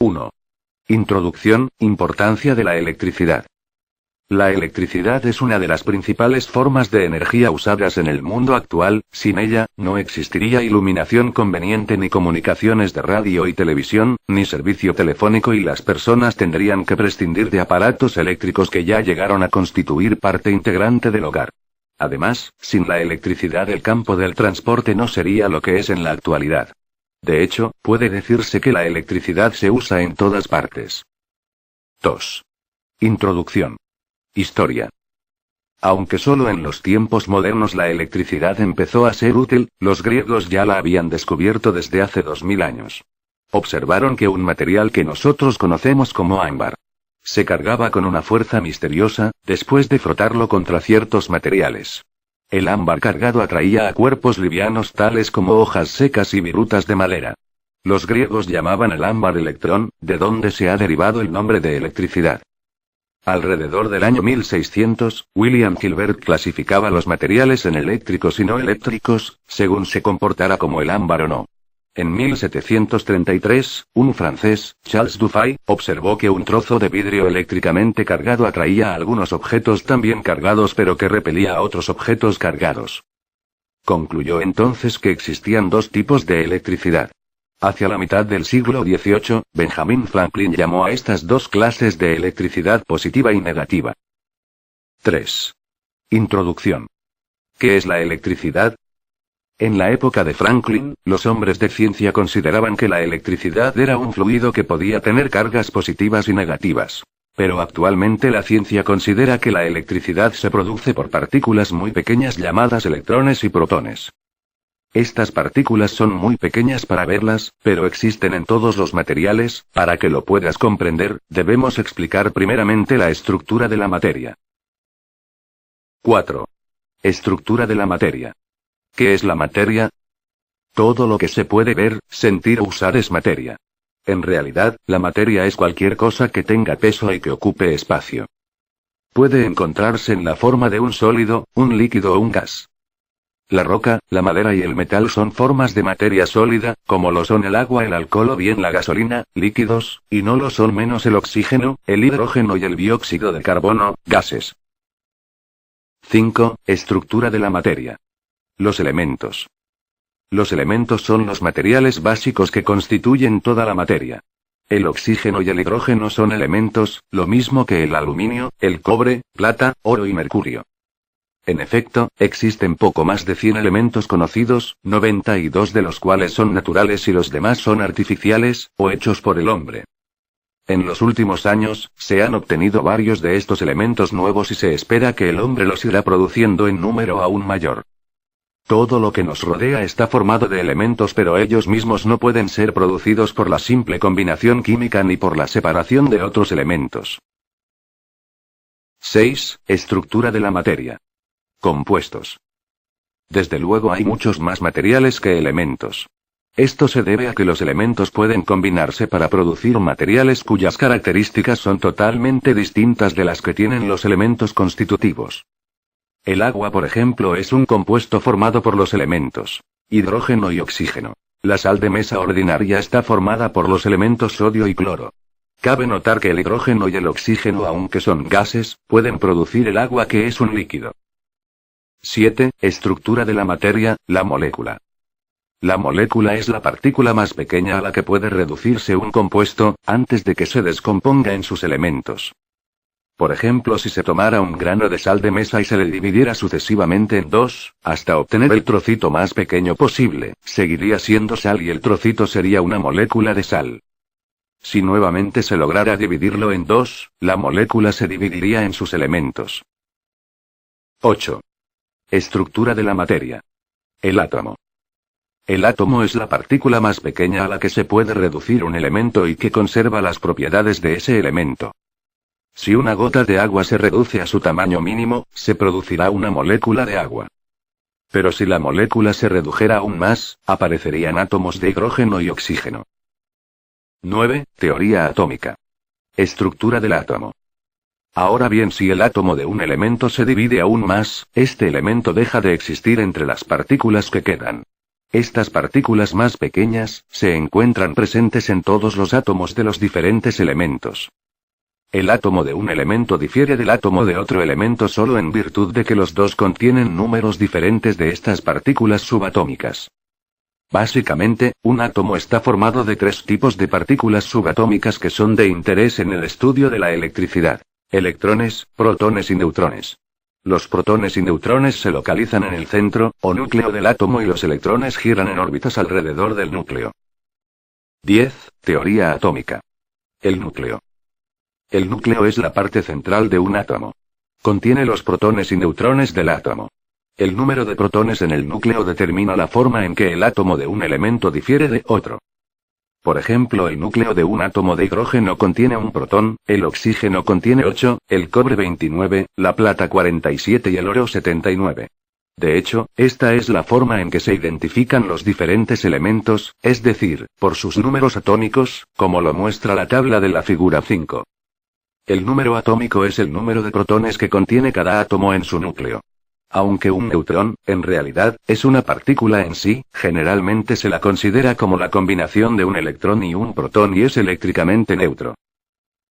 1. Introducción, importancia de la electricidad. La electricidad es una de las principales formas de energía usadas en el mundo actual. Sin ella, no existiría iluminación conveniente ni comunicaciones de radio y televisión, ni servicio telefónico y las personas tendrían que prescindir de aparatos eléctricos que ya llegaron a constituir parte integrante del hogar. Además, sin la electricidad el campo del transporte no sería lo que es en la actualidad. De hecho, puede decirse que la electricidad se usa en todas partes. 2. Introducción. Historia. Aunque solo en los tiempos modernos la electricidad empezó a ser útil, los griegos ya la habían descubierto desde hace 2000 años. Observaron que un material que nosotros conocemos como ámbar se cargaba con una fuerza misteriosa, después de frotarlo contra ciertos materiales. El ámbar cargado atraía a cuerpos livianos tales como hojas secas y virutas de madera. Los griegos llamaban al ámbar electrón, de donde se ha derivado el nombre de electricidad. Alrededor del año 1600, William Gilbert clasificaba los materiales en eléctricos y no eléctricos, según se comportara como el ámbar o no. En 1733, un francés, Charles Dufay, observó que un trozo de vidrio eléctricamente cargado atraía a algunos objetos también cargados pero que repelía a otros objetos cargados. Concluyó entonces que existían dos tipos de electricidad. Hacia la mitad del siglo XVIII, Benjamin Franklin llamó a estas dos clases de electricidad positiva y negativa. 3. Introducción. ¿Qué es la electricidad? En la época de Franklin, los hombres de ciencia consideraban que la electricidad era un fluido que podía tener cargas positivas y negativas. Pero actualmente la ciencia considera que la electricidad se produce por partículas muy pequeñas llamadas electrones y protones. Estas partículas son muy pequeñas para verlas, pero existen en todos los materiales. Para que lo puedas comprender, debemos explicar primeramente la estructura de la materia. 4. Estructura de la materia. ¿Qué es la materia? Todo lo que se puede ver, sentir o usar es materia. En realidad, la materia es cualquier cosa que tenga peso y que ocupe espacio. Puede encontrarse en la forma de un sólido, un líquido o un gas. La roca, la madera y el metal son formas de materia sólida, como lo son el agua, el alcohol o bien la gasolina, líquidos, y no lo son menos el oxígeno, el hidrógeno y el dióxido de carbono, gases. 5. Estructura de la materia. Los elementos. Los elementos son los materiales básicos que constituyen toda la materia. El oxígeno y el hidrógeno son elementos, lo mismo que el aluminio, el cobre, plata, oro y mercurio. En efecto, existen poco más de 100 elementos conocidos, 92 de los cuales son naturales y los demás son artificiales, o hechos por el hombre. En los últimos años, se han obtenido varios de estos elementos nuevos y se espera que el hombre los irá produciendo en número aún mayor. Todo lo que nos rodea está formado de elementos, pero ellos mismos no pueden ser producidos por la simple combinación química ni por la separación de otros elementos. 6. Estructura de la materia. Compuestos. Desde luego hay muchos más materiales que elementos. Esto se debe a que los elementos pueden combinarse para producir materiales cuyas características son totalmente distintas de las que tienen los elementos constitutivos. El agua, por ejemplo, es un compuesto formado por los elementos hidrógeno y oxígeno. La sal de mesa ordinaria está formada por los elementos sodio y cloro. Cabe notar que el hidrógeno y el oxígeno, aunque son gases, pueden producir el agua, que es un líquido. 7. Estructura de la materia, la molécula. La molécula es la partícula más pequeña a la que puede reducirse un compuesto, antes de que se descomponga en sus elementos. Por ejemplo, si se tomara un grano de sal de mesa y se le dividiera sucesivamente en dos, hasta obtener el trocito más pequeño posible, seguiría siendo sal y el trocito sería una molécula de sal. Si nuevamente se lograra dividirlo en dos, la molécula se dividiría en sus elementos. 8. Estructura de la materia. El átomo. El átomo es la partícula más pequeña a la que se puede reducir un elemento y que conserva las propiedades de ese elemento. Si una gota de agua se reduce a su tamaño mínimo, se producirá una molécula de agua. Pero si la molécula se redujera aún más, aparecerían átomos de hidrógeno y oxígeno. 9. Teoría atómica. Estructura del átomo. Ahora bien, si el átomo de un elemento se divide aún más, este elemento deja de existir entre las partículas que quedan. Estas partículas más pequeñas, se encuentran presentes en todos los átomos de los diferentes elementos. El átomo de un elemento difiere del átomo de otro elemento solo en virtud de que los dos contienen números diferentes de estas partículas subatómicas. Básicamente, un átomo está formado de tres tipos de partículas subatómicas que son de interés en el estudio de la electricidad: electrones, protones y neutrones. Los protones y neutrones se localizan en el centro, o núcleo del átomo, y los electrones giran en órbitas alrededor del núcleo. 10. Teoría atómica. El núcleo. El núcleo es la parte central de un átomo. Contiene los protones y neutrones del átomo. El número de protones en el núcleo determina la forma en que el átomo de un elemento difiere de otro. Por ejemplo, el núcleo de un átomo de hidrógeno contiene un protón, el oxígeno contiene 8, el cobre 29, la plata 47 y el oro 79. De hecho, esta es la forma en que se identifican los diferentes elementos, es decir, por sus números atómicos, como lo muestra la tabla de la figura 5. El número atómico es el número de protones que contiene cada átomo en su núcleo. Aunque un neutrón, en realidad, es una partícula en sí, generalmente se la considera como la combinación de un electrón y un protón y es eléctricamente neutro.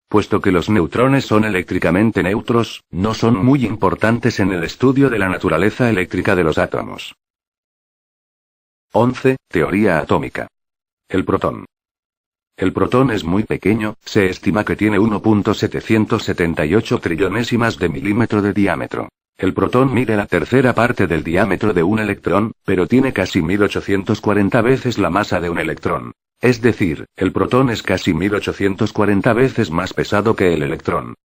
Puesto que los neutrones son eléctricamente neutros, no son muy importantes en el estudio de la naturaleza eléctrica de los átomos. 11. Teoría atómica. El protón. El protón es muy pequeño, se estima que tiene 1.778 trillonésimas de milímetro de diámetro. El protón mide la tercera parte del diámetro de un electrón, pero tiene casi 1840 veces la masa de un electrón. Es decir, el protón es casi 1840 veces más pesado que el electrón.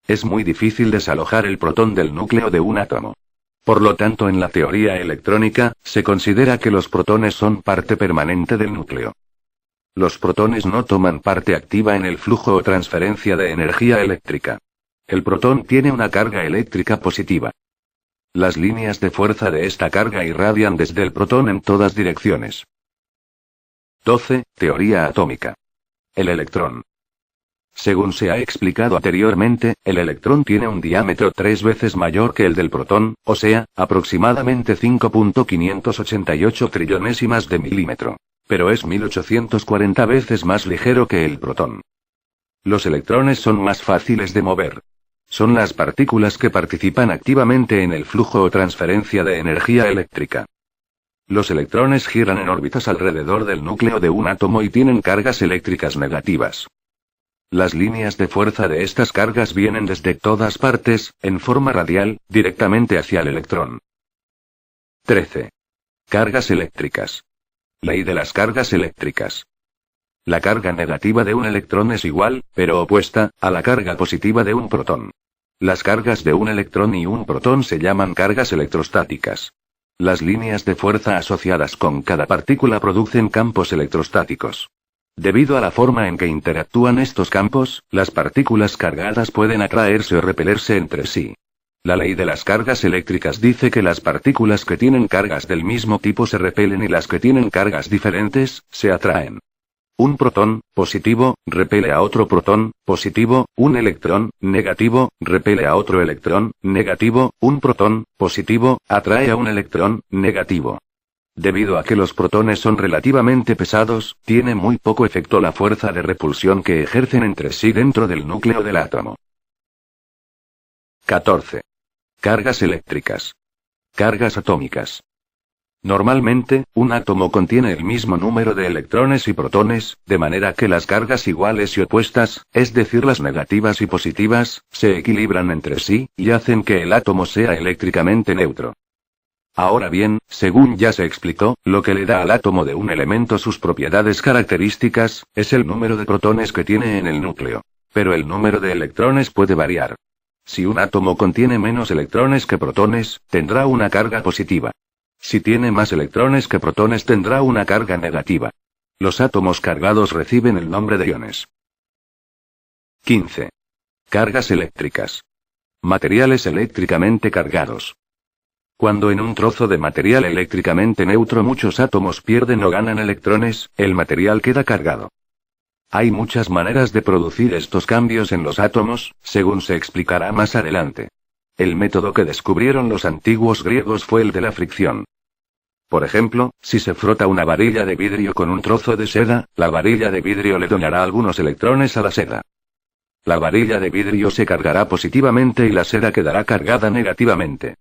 Es muy difícil desalojar el protón del núcleo de un átomo. Por lo tanto, en la teoría electrónica, se considera que los protones son parte permanente del núcleo. Los protones no toman parte activa en el flujo o transferencia de energía eléctrica. El protón tiene una carga eléctrica positiva. Las líneas de fuerza de esta carga irradian desde el protón en todas direcciones. 12. Teoría atómica. El electrón. Según se ha explicado anteriormente, el electrón tiene un diámetro 3 veces mayor que el del protón, o sea, aproximadamente 5.588 trillonésimas de milímetro. Pero es 1840 veces más ligero que el protón. Los electrones son más fáciles de mover. Son las partículas que participan activamente en el flujo o transferencia de energía eléctrica. Los electrones giran en órbitas alrededor del núcleo de un átomo y tienen cargas eléctricas negativas. Las líneas de fuerza de estas cargas vienen desde todas partes, en forma radial, directamente hacia el electrón. 13. Cargas eléctricas. Ley de las cargas eléctricas. La carga negativa de un electrón es igual, pero opuesta, a la carga positiva de un protón. Las cargas de un electrón y un protón se llaman cargas electrostáticas. Las líneas de fuerza asociadas con cada partícula producen campos electrostáticos. Debido a la forma en que interactúan estos campos, las partículas cargadas pueden atraerse o repelerse entre sí. La ley de las cargas eléctricas dice que las partículas que tienen cargas del mismo tipo se repelen y las que tienen cargas diferentes, se atraen. Un protón, positivo, repele a otro protón, positivo, un electrón, negativo, repele a otro electrón, negativo, un protón, positivo, atrae a un electrón, negativo. Debido a que los protones son relativamente pesados, tiene muy poco efecto la fuerza de repulsión que ejercen entre sí dentro del núcleo del átomo. 14. Cargas eléctricas. Cargas atómicas. Normalmente, un átomo contiene el mismo número de electrones y protones, de manera que las cargas iguales y opuestas, es decir, las negativas y positivas, se equilibran entre sí, y hacen que el átomo sea eléctricamente neutro. Ahora bien, según ya se explicó, lo que le da al átomo de un elemento sus propiedades características, es el número de protones que tiene en el núcleo. Pero el número de electrones puede variar. Si un átomo contiene menos electrones que protones, tendrá una carga positiva. Si tiene más electrones que protones tendrá una carga negativa. Los átomos cargados reciben el nombre de iones. 15. Cargas eléctricas. Materiales eléctricamente cargados. Cuando en un trozo de material eléctricamente neutro muchos átomos pierden o ganan electrones, el material queda cargado. Hay muchas maneras de producir estos cambios en los átomos, según se explicará más adelante. El método que descubrieron los antiguos griegos fue el de la fricción. Por ejemplo, si se frota una varilla de vidrio con un trozo de seda, la varilla de vidrio le donará algunos electrones a la seda. La varilla de vidrio se cargará positivamente y la seda quedará cargada negativamente.